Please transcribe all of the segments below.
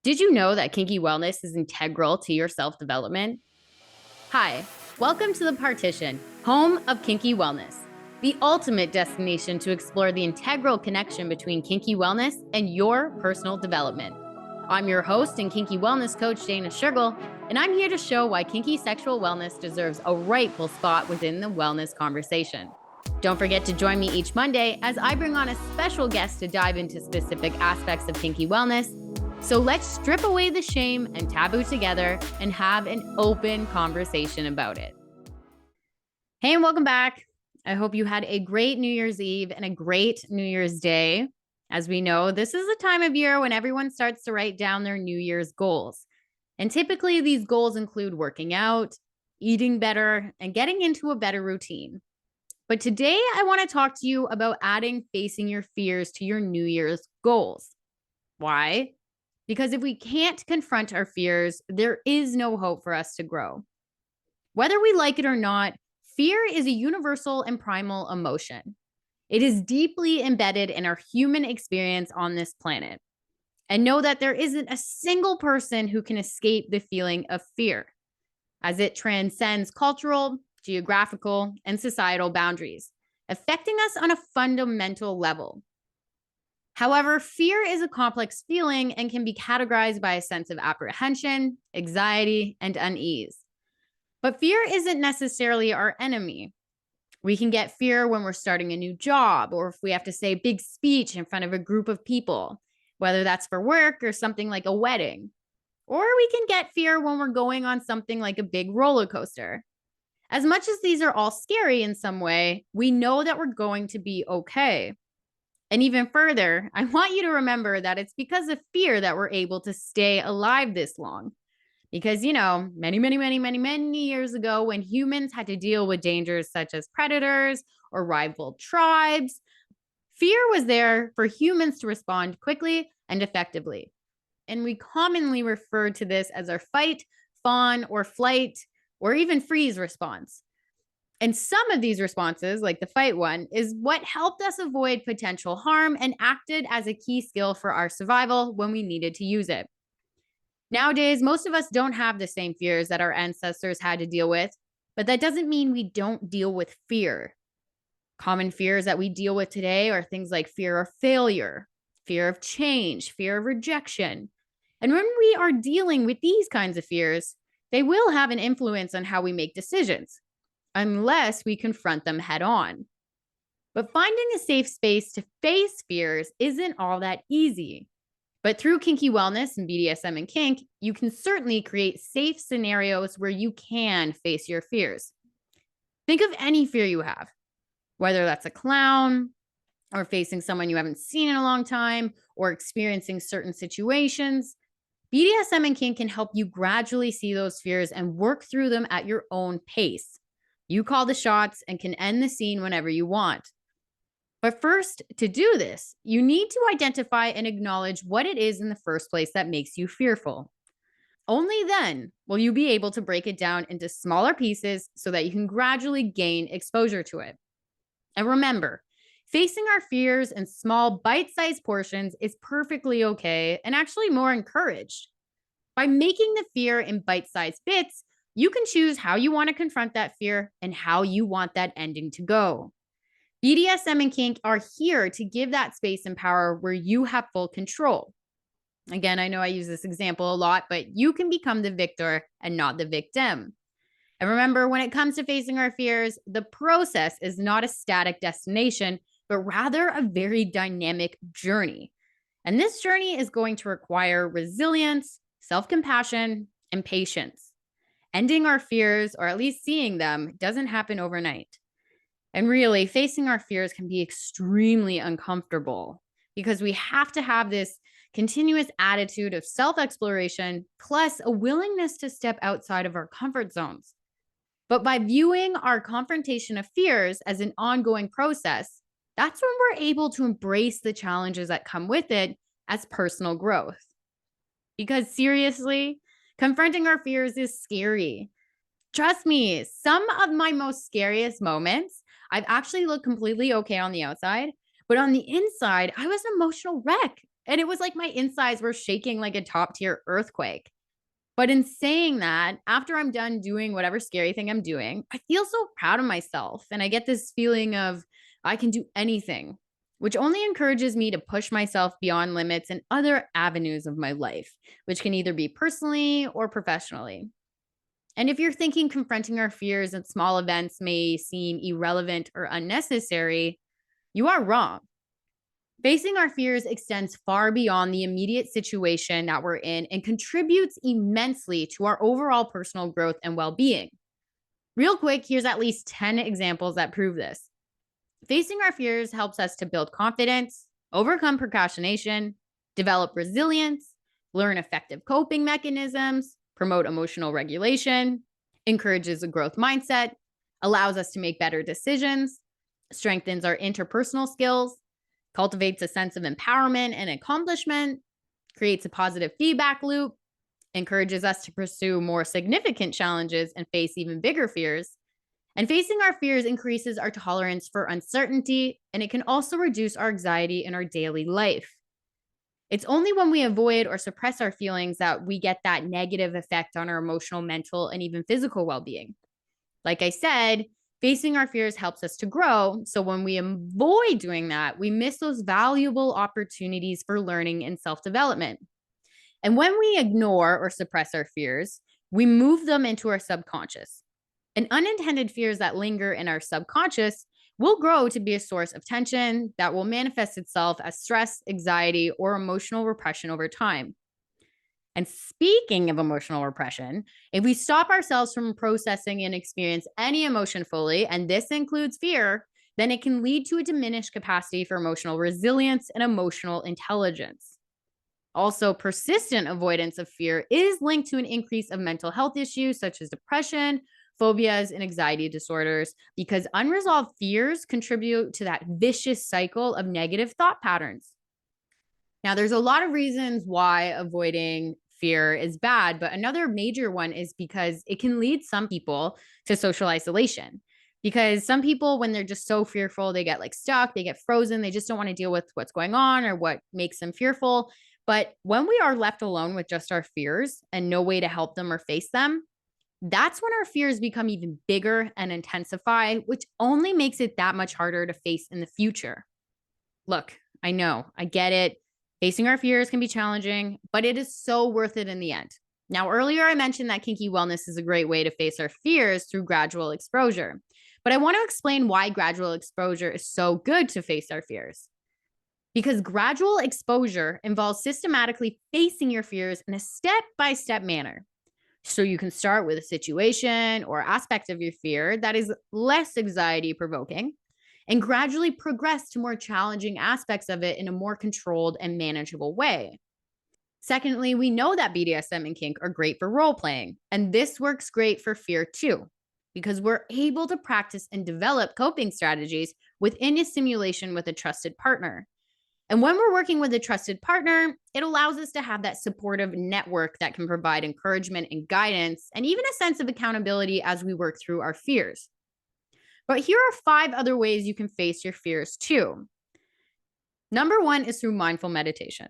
Did you know that Kinky Wellness is integral to your self-development? Hi, welcome to The Partition, home of Kinky Wellness, the ultimate destination to explore the integral connection between kinky wellness and your personal development. I'm your host and kinky wellness coach, Dana Shergill, and I'm here to show why kinky sexual wellness deserves a rightful spot within the wellness conversation. Don't forget to join me each Monday as I bring on a special guest to dive into specific aspects of kinky wellness. So let's strip away the shame and taboo together and have an open conversation about it. Hey, and welcome back. I hope you had a great New Year's Eve and a great New Year's Day. As we know, this is the time of year when everyone starts to write down their New Year's goals. And typically these goals include working out, eating better, and getting into a better routine. But today I want to talk to you about adding facing your fears to your New Year's goals. Why? Because if we can't confront our fears, there is no hope for us to grow. Whether we like it or not, fear is a universal and primal emotion. It is deeply embedded in our human experience on this planet. And know that there isn't a single person who can escape the feeling of fear, as it transcends cultural, geographical, and societal boundaries, affecting us on a fundamental level. However, fear is a complex feeling and can be categorized by a sense of apprehension, anxiety, and unease. But fear isn't necessarily our enemy. We can get fear when we're starting a new job or if we have to say a big speech in front of a group of people, whether that's for work or something like a wedding. Or we can get fear when we're going on something like a big roller coaster. As much as these are all scary in some way, we know that we're going to be okay. And even further, I want you to remember that it's because of fear that we're able to stay alive this long. Because, many years ago, when humans had to deal with dangers such as predators or rival tribes, fear was there for humans to respond quickly and effectively. And we commonly refer to this as our fight, fawn, or flight, or even freeze response. And some of these responses, like the fight one, is what helped us avoid potential harm and acted as a key skill for our survival when we needed to use it. Nowadays, most of us don't have the same fears that our ancestors had to deal with, but that doesn't mean we don't deal with fear. Common fears that we deal with today are things like fear of failure, fear of change, fear of rejection. And when we are dealing with these kinds of fears, they will have an influence on how we make decisions, unless we confront them head on. But finding a safe space to face fears isn't all that easy. But through Kinky Wellness and BDSM and kink, you can certainly create safe scenarios where you can face your fears. Think of any fear you have, whether that's a clown, or facing someone you haven't seen in a long time, or experiencing certain situations. BDSM and kink can help you gradually see those fears and work through them at your own pace. You call the shots and can end the scene whenever you want. But first, to do this, you need to identify and acknowledge what it is in the first place that makes you fearful. Only then will you be able to break it down into smaller pieces so that you can gradually gain exposure to it. And remember, facing our fears in small, bite-sized portions is perfectly okay and actually more encouraged. By making the fear in bite-sized bits, you can choose how you want to confront that fear and how you want that ending to go. BDSM and kink are here to give that space and power where you have full control. Again, I know I use this example a lot, but you can become the victor and not the victim. And remember, when it comes to facing our fears, the process is not a static destination, but rather a very dynamic journey. And this journey is going to require resilience, self-compassion, and patience. Ending our fears, or at least seeing them, doesn't happen overnight. And really, facing our fears can be extremely uncomfortable because we have to have this continuous attitude of self-exploration, plus a willingness to step outside of our comfort zones. But by viewing our confrontation of fears as an ongoing process, that's when we're able to embrace the challenges that come with it as personal growth. Because seriously, confronting our fears is scary. Trust me, some of my most scariest moments, I've actually looked completely okay on the outside, but on the inside, I was an emotional wreck. And it was like my insides were shaking like a top tier earthquake. But in saying that, after I'm done doing whatever scary thing I'm doing, I feel so proud of myself. And I get this feeling of I can do anything, which only encourages me to push myself beyond limits in other avenues of my life, which can either be personally or professionally. And if you're thinking confronting our fears at small events may seem irrelevant or unnecessary, you are wrong. Facing our fears extends far beyond the immediate situation that we're in and contributes immensely to our overall personal growth and well being. Real quick, here's at least 10 examples that prove this. Facing our fears helps us to build confidence, overcome procrastination, develop resilience, learn effective coping mechanisms, promote emotional regulation, encourages a growth mindset, allows us to make better decisions, strengthens our interpersonal skills, cultivates a sense of empowerment and accomplishment, creates a positive feedback loop, encourages us to pursue more significant challenges and face even bigger fears. And facing our fears increases our tolerance for uncertainty, and it can also reduce our anxiety in our daily life. It's only when we avoid or suppress our feelings that we get that negative effect on our emotional, mental, and even physical well being. Like I said, facing our fears helps us to grow. So when we avoid doing that, we miss those valuable opportunities for learning and self development. And when we ignore or suppress our fears, we move them into our subconscious. And unintended fears that linger in our subconscious will grow to be a source of tension that will manifest itself as stress, anxiety, or emotional repression over time. And speaking of emotional repression, if we stop ourselves from processing and experience any emotion fully, and this includes fear, then it can lead to a diminished capacity for emotional resilience and emotional intelligence. Also, persistent avoidance of fear is linked to an increase of mental health issues such as depression, phobias, and anxiety disorders, because unresolved fears contribute to that vicious cycle of negative thought patterns. Now, there's a lot of reasons why avoiding fear is bad, but another major one is because it can lead some people to social isolation. Because some people, when they're just so fearful, they get like stuck, they get frozen, they just don't want to deal with what's going on or what makes them fearful. But when we are left alone with just our fears and no way to help them or face them, that's when our fears become even bigger and intensify, which only makes it that much harder to face in the future. Look, I know, I get it. Facing our fears can be challenging, but it is so worth it in the end. Now, earlier I mentioned that Kinky Wellness is a great way to face our fears through gradual exposure. But I want to explain why gradual exposure is so good to face our fears. Because gradual exposure involves systematically facing your fears in a step-by-step manner. So you can start with a situation or aspect of your fear that is less anxiety provoking and gradually progress to more challenging aspects of it in a more controlled and manageable way. Secondly, we know that BDSM and kink are great for role playing, and this works great for fear too, because we're able to practice and develop coping strategies within a simulation with a trusted partner. And when we're working with a trusted partner, it allows us to have that supportive network that can provide encouragement and guidance, and even a sense of accountability as we work through our fears. But here are 5 other ways you can face your fears too. Number 1 is through mindful meditation.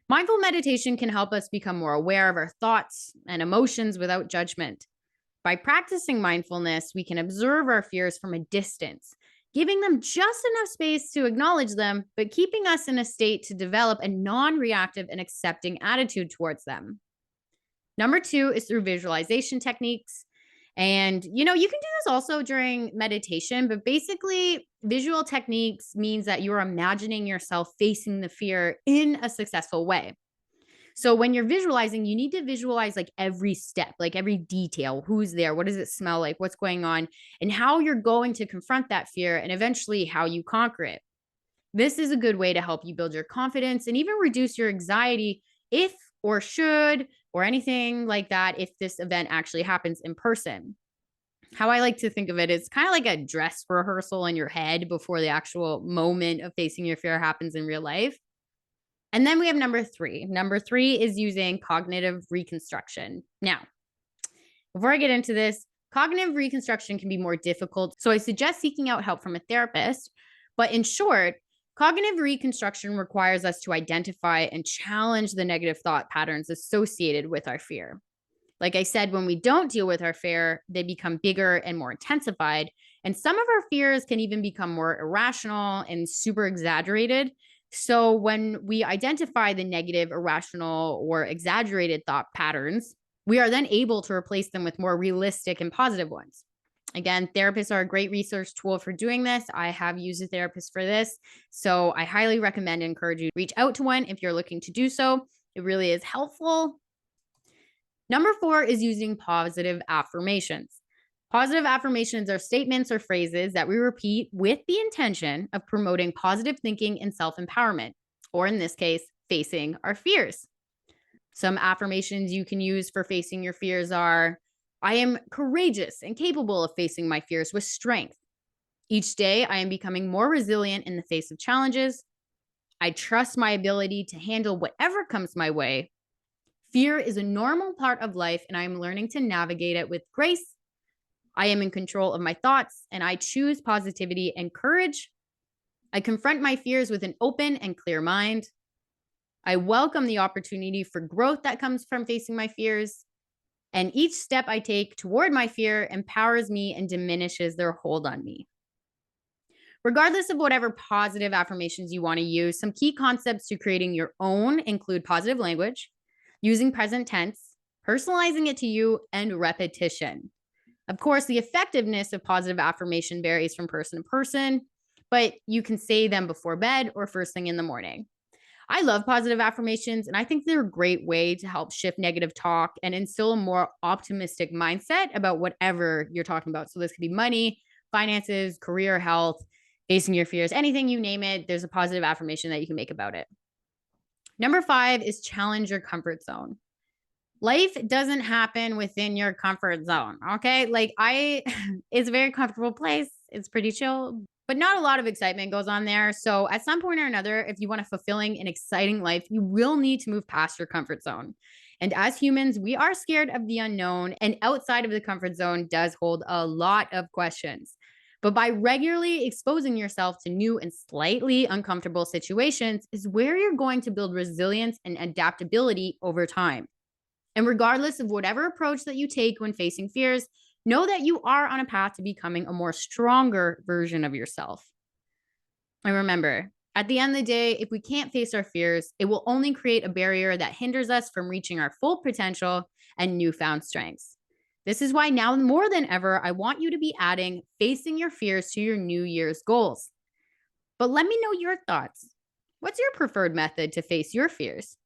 Mindful meditation can help us become more aware of our thoughts and emotions without judgment. By practicing mindfulness, we can observe our fears from a distance, giving them just enough space to acknowledge them, but keeping us in a state to develop a non-reactive and accepting attitude towards them. Number 2 is through visualization techniques. And, you can do this also during meditation, but basically, visual techniques means that you're imagining yourself facing the fear in a successful way. So when you're visualizing, you need to visualize like every step, like every detail, who's there, what does it smell like, what's going on, and how you're going to confront that fear and eventually how you conquer it. This is a good way to help you build your confidence and even reduce your anxiety if or should or anything like that if this event actually happens in person. How I like to think of it is kind of like a dress rehearsal in your head before the actual moment of facing your fear happens in real life. And then we have number 3. Number 3 is using cognitive reconstruction. Now, before I get into this, cognitive reconstruction can be more difficult, so I suggest seeking out help from a therapist. But in short, Cognitive reconstruction requires us to identify and challenge the negative thought patterns associated with our fear. Like I said, when we don't deal with our fear, they become bigger and more intensified. And some of our fears can even become more irrational and super exaggerated. So when we identify the negative, irrational, or exaggerated thought patterns, we are then able to replace them with more realistic and positive ones. Again, therapists are a great research tool for doing this. I have used a therapist for this. So I highly recommend and encourage you to reach out to one if you're looking to do so. It really is helpful. Number 4 is using positive affirmations. Positive affirmations are statements or phrases that we repeat with the intention of promoting positive thinking and self-empowerment, or in this case, facing our fears. Some affirmations you can use for facing your fears are, I am courageous and capable of facing my fears with strength. Each day, I am becoming more resilient in the face of challenges. I trust my ability to handle whatever comes my way. Fear is a normal part of life, and I am learning to navigate it with grace. I am in control of my thoughts, and I choose positivity and courage. I confront my fears with an open and clear mind. I welcome the opportunity for growth that comes from facing my fears. And each step I take toward my fear empowers me and diminishes their hold on me. Regardless of whatever positive affirmations you want to use, some key concepts to creating your own include positive language, using present tense, personalizing it to you, and repetition. Of course, the effectiveness of positive affirmation varies from person to person, but you can say them before bed or first thing in the morning. I love positive affirmations, and I think they're a great way to help shift negative talk and instill a more optimistic mindset about whatever you're talking about. So this could be money, finances, career, health, facing your fears, anything you name it, there's a positive affirmation that you can make about it. Number 5 is challenge your comfort zone. Life doesn't happen within your comfort zone, okay? It's a very comfortable place. It's pretty chill, but not a lot of excitement goes on there. So at some point or another, if you want a fulfilling and exciting life, you will need to move past your comfort zone. And as humans, we are scared of the unknown, and outside of the comfort zone does hold a lot of questions. But by regularly exposing yourself to new and slightly uncomfortable situations is where you're going to build resilience and adaptability over time. And regardless of whatever approach that you take when facing fears, know that you are on a path to becoming a more stronger version of yourself. And remember, at the end of the day, if we can't face our fears, it will only create a barrier that hinders us from reaching our full potential and newfound strengths. This is why now more than ever, I want you to be adding facing your fears to your New Year's goals. But let me know your thoughts. What's your preferred method to face your fears?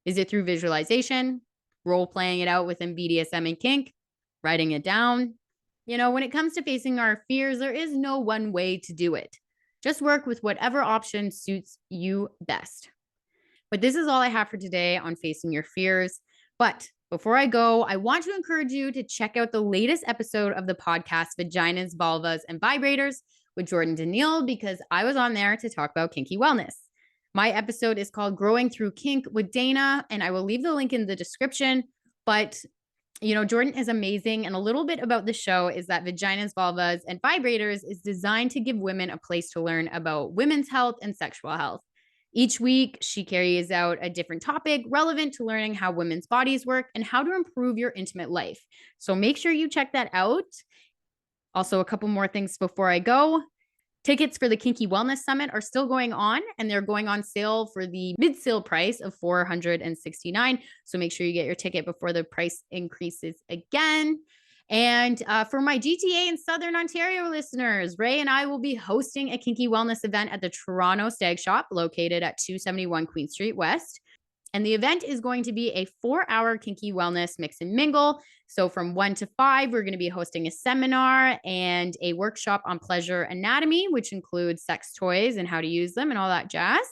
Is it through visualization, role playing it out within BDSM and kink, writing it down? When it comes to facing our fears, there is no one way to do it. Just work with whatever option suits you best. But this is all I have for today on facing your fears. But before I go, I want to encourage you to check out the latest episode of the podcast, Vaginas, Vulvas, and Vibrators with Jordan Daniil, because I was on there to talk about kinky wellness. My episode is called Growing Through Kink with Dana, and I will leave the link in the description. But, Jordan is amazing. And a little bit about the show is that Vaginas, Vulvas, and Vibrators is designed to give women a place to learn about women's health and sexual health. Each week, she carries out a different topic relevant to learning how women's bodies work and how to improve your intimate life. So make sure you check that out. Also, a couple more things before I go. Tickets for the Kinky Wellness Summit are still going on, and they're going on sale for the mid-sale price of $469. So make sure you get your ticket before the price increases again. And for my GTA and Southern Ontario listeners, Ray and I will be hosting a Kinky Wellness event at the Toronto Stag Shop located at 271 Queen Street West. And the event is going to be a 4-hour Kinky Wellness mix and mingle. So from 1 to 5, we're going to be hosting a seminar and a workshop on pleasure anatomy, which includes sex toys and how to use them and all that jazz.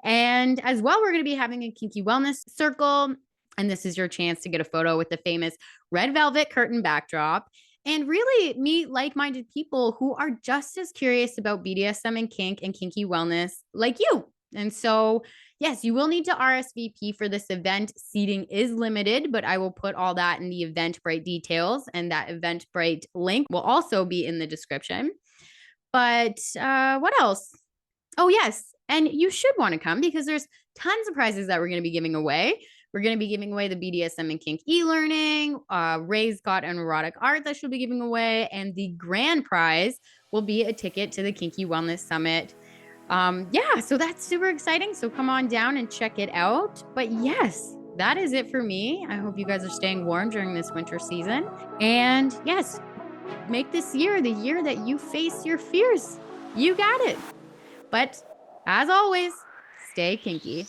And as well, we're going to be having a Kinky Wellness circle. And this is your chance to get a photo with the famous red velvet curtain backdrop and really meet like-minded people who are just as curious about BDSM and kink and kinky wellness like you. And so, yes, you will need to RSVP for this event. Seating is limited, but I will put all that in the Eventbrite details, and that Eventbrite link will also be in the description. But what else? Oh, yes. And you should want to come because there's tons of prizes that we're going to be giving away. We're going to be giving away the BDSM and kink e-learning, Ray's got an erotic art that she'll be giving away. And the grand prize will be a ticket to the Kinky Wellness Summit. Yeah, so that's super exciting. So come on down and check it out. But yes, that is it for me. I hope you guys are staying warm during this winter season. And yes, make this year the year that you face your fears. You got it. But as always, stay kinky.